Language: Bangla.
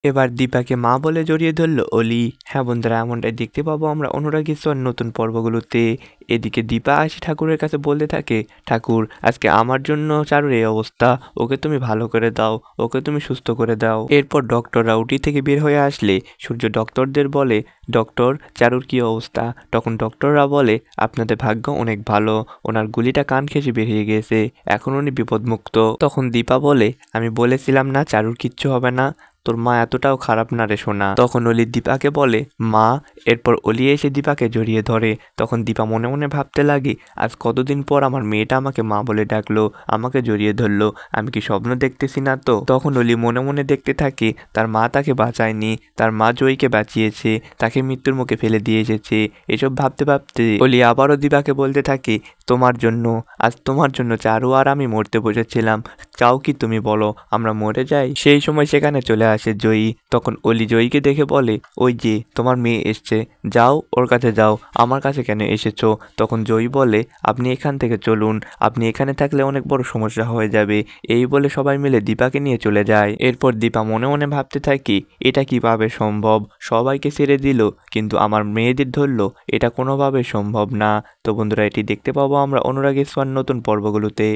এবার দীপাকে মা বলে জড়িয়ে ধরলো অলি। হ্যাঁ বন্ধুরা, এমনটাই দেখতে পাবো আমরা অনুরাগী ছোঁয়ার নতুন পর্বগুলোতে। এদিকে দীপা এসে ঠাকুরের কাছে বলতে থাকে, ঠাকুর আজকে আমার জন্য চারুর এই অবস্থা, ওকে তুমি ভালো করে দাও, ওকে তুমি সুস্থ করে দাও। এরপর ডক্টররা উটি থেকে বের হয়ে আসলে সূর্য ডক্টরদের বলে, ডক্টর চারুর কি অবস্থা? তখন ডক্টররা বলে, আপনাদের ভাগ্য অনেক ভালো, ওনার গুলিটা কান ঘেঁষে বেরিয়ে গেছে, এখন উনি বিপদমুক্ত। তখন দীপা বলে, আমি বলেছিলাম না চারুর কিচ্ছু হবে না, তোর মা এতটাও খারাপ না রে সোনা। তখন অলি দীপাকে বলে মা। এরপর অলি এসে দীপাকে জড়িয়ে ধরে। তখন দীপা মনে মনে ভাবতে লাগে, আজ কতদিন পর আমার মেয়েটা আমাকে মা বলে ডাকলো, আমাকে জড়িয়ে ধরলো, আমি কি স্বপ্ন দেখতেছি না তো? তখন অলি মনে মনে দেখতে থাকে তার মা তাকে বাঁচায়নি, তার মা জয়ীকে বাঁচিয়েছে, তাকে মৃত্যুর মুখে ফেলে দিয়ে এসেছে। এসব ভাবতে ভাবতে অলি আবারও দীপাকে বলতে থাকে, তোমার জন্য, আজ তোমার জন্য চারু আর আমি মরতে বসেছিলাম, চাও কি তুমি বলো আমরা মরে যাই? সেই সময় সেখানে চলে আসে জয়ী। তখন অলি জয়ীকে দেখে বলে, ওই যে তোমার মেয়ে এসছে, যাও ওর কাছে যাও, আমার কাছে কেন এসেছো? তখন জয়ী বলে, আপনি এখান থেকে চলুন, আপনি এখানে থাকলে অনেক বড় সমস্যা হয়ে যাবে। এই বলে সবাই মিলে দীপাকে নিয়ে চলে যায়। এরপর দীপা মনে মনে ভাবতে থাকি, এটা কিভাবে সম্ভব? সবাইকে ছেড়ে দিল কিন্তু আমার মেয়েদের ধরলো, এটা কোনোভাবে সম্ভব না। তো বন্ধুরা, এটি দেখতে পাবো আমরা অনুরাগী ছোঁয়ার নতুন পর্বগুলোতে।